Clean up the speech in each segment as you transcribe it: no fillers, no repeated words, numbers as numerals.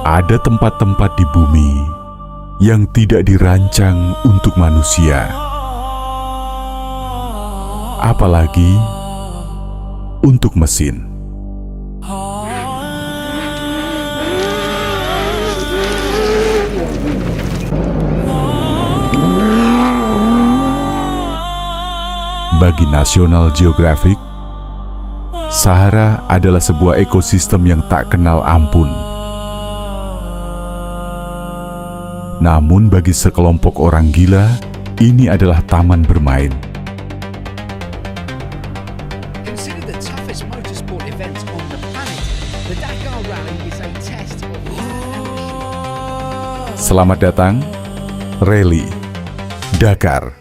Ada tempat-tempat di bumi yang tidak dirancang untuk manusia, apalagi untuk mesin. Bagi National Geographic, Sahara adalah sebuah ekosistem yang tak kenal ampun. Namun bagi sekelompok orang gila, ini adalah taman bermain. Selamat datang, Rally Dakar.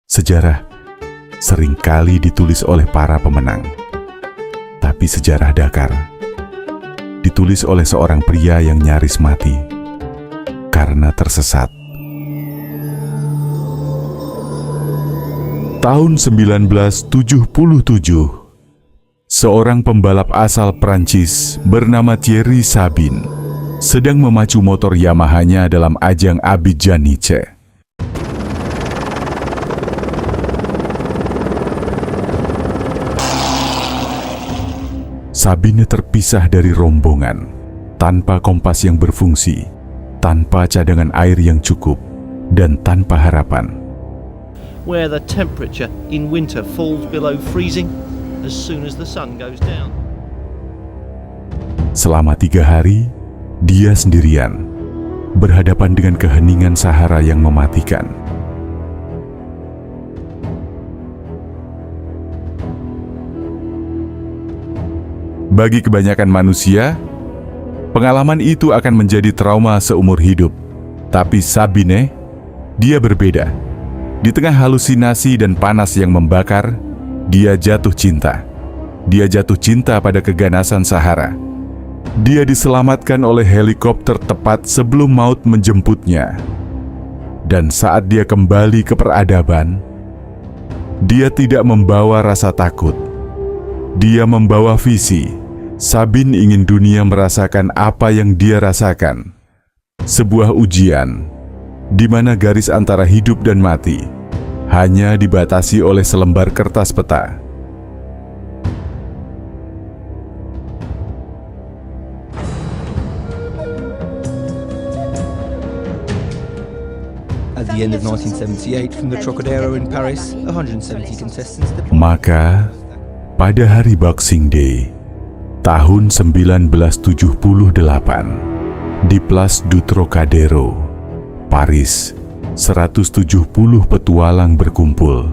Sejarah seringkali ditulis oleh para pemenang. Tapi sejarah Dakar ditulis oleh seorang pria yang nyaris mati karena tersesat. Tahun 1977, seorang pembalap asal Prancis bernama Thierry Sabine sedang memacu motor Yamaha-nya dalam ajang Abidjan-Nice. Sabine terpisah dari rombongan, tanpa kompas yang berfungsi, tanpa cadangan air yang cukup, dan tanpa harapan. Where the temperature in winter falls below freezing as soon as the sun goes down. Selama 3 hari, dia sendirian, berhadapan dengan keheningan Sahara yang mematikan. Bagi kebanyakan manusia, pengalaman itu akan menjadi trauma seumur hidup. Tapi Sabine, dia berbeda. Di tengah halusinasi dan panas yang membakar, dia jatuh cinta. Dia jatuh cinta pada keganasan Sahara. Dia diselamatkan oleh helikopter tepat sebelum maut menjemputnya. Dan saat dia kembali ke peradaban, dia tidak membawa rasa takut. Dia membawa visi. Sabine ingin dunia merasakan apa yang dia rasakan. Sebuah ujian, di mana garis antara hidup dan mati hanya dibatasi oleh selembar kertas peta. At the end of 1978, from the Trocadero in Paris, 170 contestants. Maka, pada hari Boxing Day, tahun 1978, di Place du Trocadero, Paris, 170 petualang berkumpul.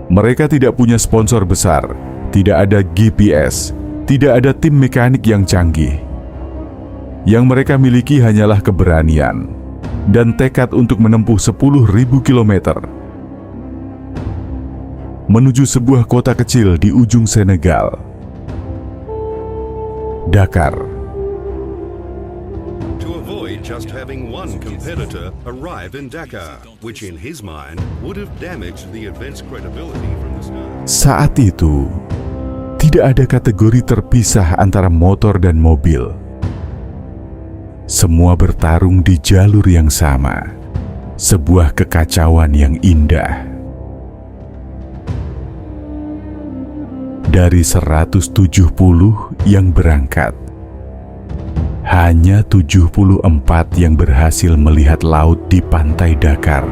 Mereka tidak punya sponsor besar, tidak ada GPS, tidak ada tim mekanik yang canggih. Yang mereka miliki hanyalah keberanian dan tekad untuk menempuh 10.000 kilometer menuju sebuah kota kecil di ujung Senegal, Dakar. To avoid just having one competitor arrive in Dakar, which in his mind would have damaged the event's credibility from the start. Saat itu, tidak ada kategori terpisah antara motor dan mobil. Semua bertarung di jalur yang sama, sebuah kekacauan yang indah. Dari 170 yang berangkat, hanya 74 yang berhasil melihat laut di pantai Dakar.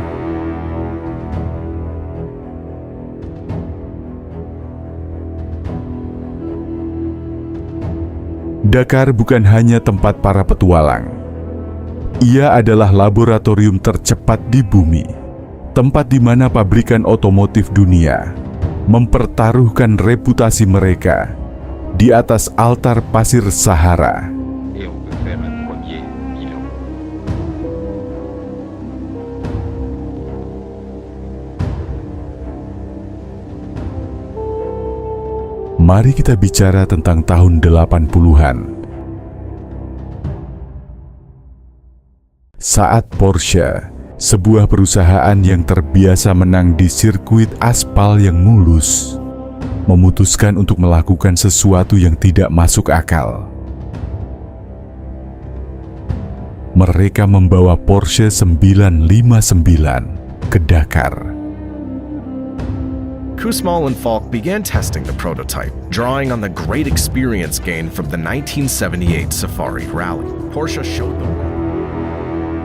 Dakar bukan hanya tempat para petualang. Ia adalah laboratorium tercepat di bumi, tempat di mana pabrikan otomotif dunia mempertaruhkan reputasi mereka di atas altar pasir Sahara. Mari kita bicara tentang tahun 80-an. Saat Porsche, sebuah perusahaan yang terbiasa menang di sirkuit aspal yang mulus, memutuskan untuk melakukan sesuatu yang tidak masuk akal. Mereka membawa Porsche 959 ke Dakar. Kussmaul and Falk began testing the prototype, drawing on the great experience gained from the 1978 Safari Rally. Porsche showed the way.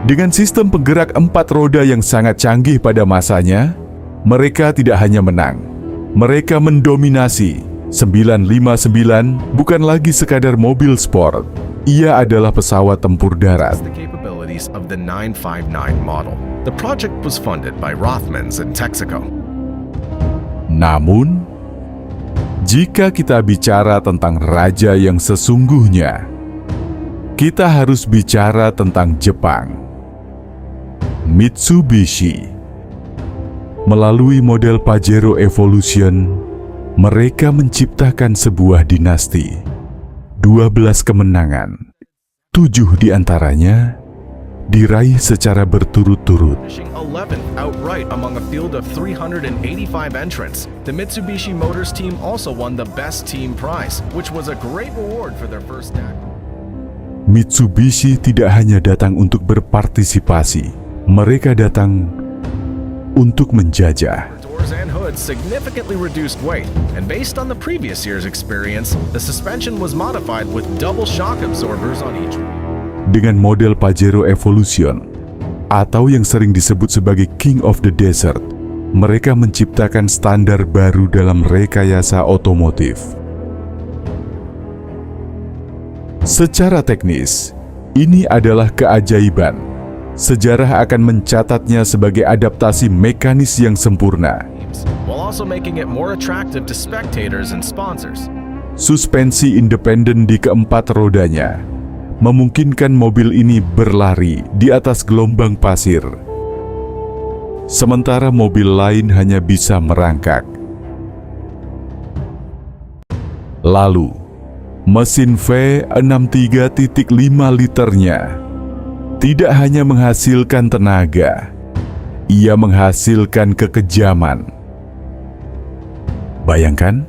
Dengan sistem penggerak 4 roda yang sangat canggih pada masanya, mereka tidak hanya menang, mereka mendominasi. 959 bukan lagi sekadar mobil sport, ia adalah pesawat tempur darat. The capabilities of the 959 model. The project was funded by Rothmans and Texaco. Namun, jika kita bicara tentang raja yang sesungguhnya, kita harus bicara tentang Jepang. Mitsubishi. Melalui model Pajero Evolution, mereka menciptakan sebuah dinasti. 12 kemenangan, 7 diantaranya diraih secara berturut-turut. Finishing 11th outright among a field of 385 entrants. The Mitsubishi Motors team also won the Best Team prize, which was a great reward for their first Dakar. Mitsubishi tidak hanya datang untuk berpartisipasi, mereka datang untuk menjajah. Doors and hoods significantly reduced weight, and based on the previous year's experience, the suspension was modified with double shock absorbers on each wheel. Dengan model Pajero Evolution, atau yang sering disebut sebagai King of the Desert, mereka menciptakan standar baru dalam rekayasa otomotif. Secara teknis, ini adalah keajaiban. Sejarah akan mencatatnya sebagai adaptasi mekanis yang sempurna. While also making it more attractive to spectators and sponsors. Suspensi independen di keempat rodanya memungkinkan mobil ini berlari di atas gelombang pasir. Sementara mobil lain hanya bisa merangkak. Lalu, mesin V63.5 liternya tidak hanya menghasilkan tenaga, ia menghasilkan kekejaman. Bayangkan,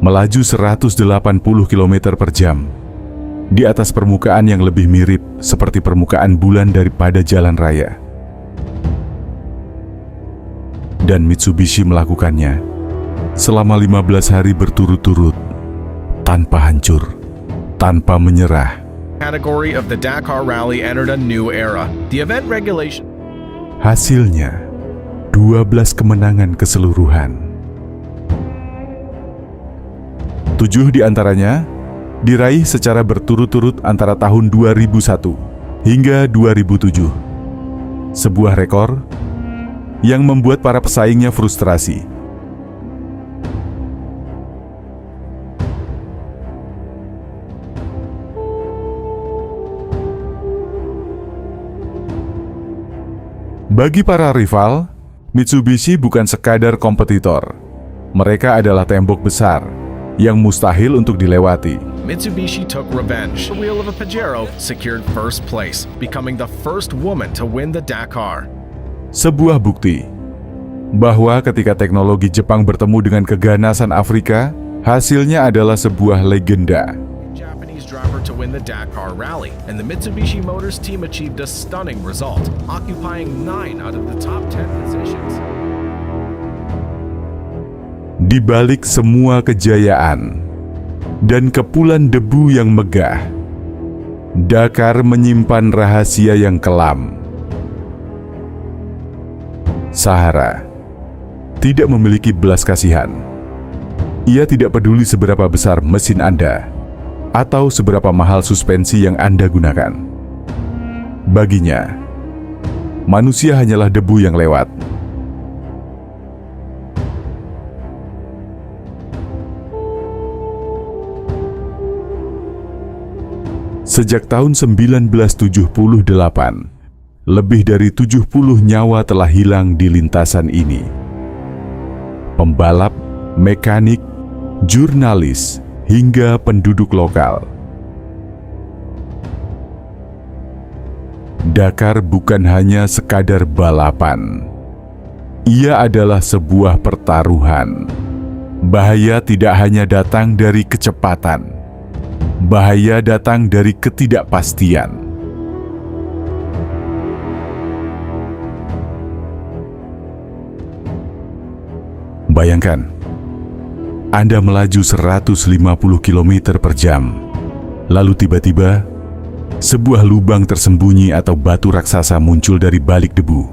melaju 180 km per jam di atas permukaan yang lebih mirip seperti permukaan bulan daripada jalan raya. Dan Mitsubishi melakukannya selama 15 hari berturut-turut, tanpa hancur, tanpa menyerah. Category of the Dakar Rally entered a new era. The event regulation. Hasilnya, 12 kemenangan keseluruhan. 7 diantaranya diraih secara berturut-turut antara tahun 2001 hingga 2007. Sebuah rekor yang membuat para pesaingnya frustrasi. Bagi para rival, Mitsubishi bukan sekadar kompetitor. Mereka adalah tembok besar yang mustahil untuk dilewati. Mitsubishi took revenge. The wheel of a Pajero secured first place, becoming the first woman to win the Dakar. Sebuah bukti bahwa ketika teknologi Jepang bertemu dengan keganasan Afrika, hasilnya adalah sebuah legenda. Japanese driver to win the Dakar Rally, and the Mitsubishi Motors team achieved a stunning result, occupying 9 out of the top 10 positions. Di balik semua kejayaan dan kepulan debu yang megah, Dakar menyimpan rahasia yang kelam. Sahara tidak memiliki belas kasihan. Ia tidak peduli seberapa besar mesin Anda atau seberapa mahal suspensi yang Anda gunakan. Baginya, manusia hanyalah debu yang lewat. Sejak tahun 1978, lebih dari 70 nyawa telah hilang di lintasan ini. Pembalap, mekanik, jurnalis, hingga penduduk lokal. Dakar bukan hanya sekadar balapan. Ia adalah sebuah pertaruhan. Bahaya tidak hanya datang dari kecepatan. Bahaya datang dari ketidakpastian. Bayangkan, Anda melaju 150 km per jam, lalu tiba-tiba sebuah lubang tersembunyi atau batu raksasa muncul dari balik debu.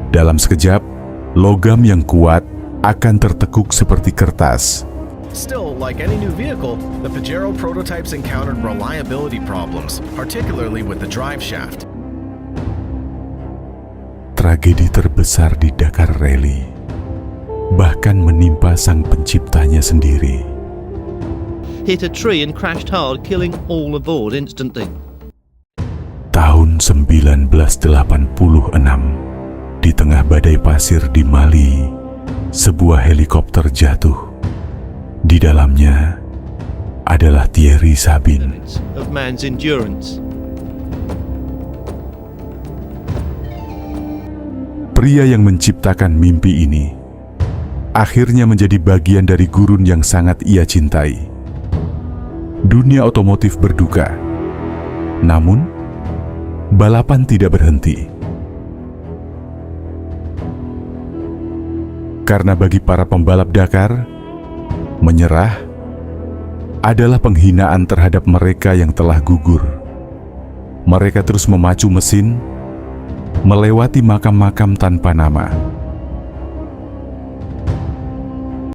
Dalam sekejap, logam yang kuat akan tertekuk seperti kertas. Still, like any new vehicle, the Pajero prototypes encountered reliability problems, particularly with the drive shaft. Tragedi terbesar di Dakar Rally bahkan menimpa sang penciptanya sendiri. Hit a tree and crashed hard, killing all aboard instantly. Tahun 1986, di tengah badai pasir di Mali, sebuah helikopter jatuh. Di dalamnya adalah Thierry Sabine. Limits of man's endurance. Pria yang menciptakan mimpi ini akhirnya menjadi bagian dari gurun yang sangat ia cintai. Dunia otomotif berduka. Namun, balapan tidak berhenti. Karena bagi para pembalap Dakar, menyerah adalah penghinaan terhadap mereka yang telah gugur. Mereka terus memacu mesin, melewati makam-makam tanpa nama.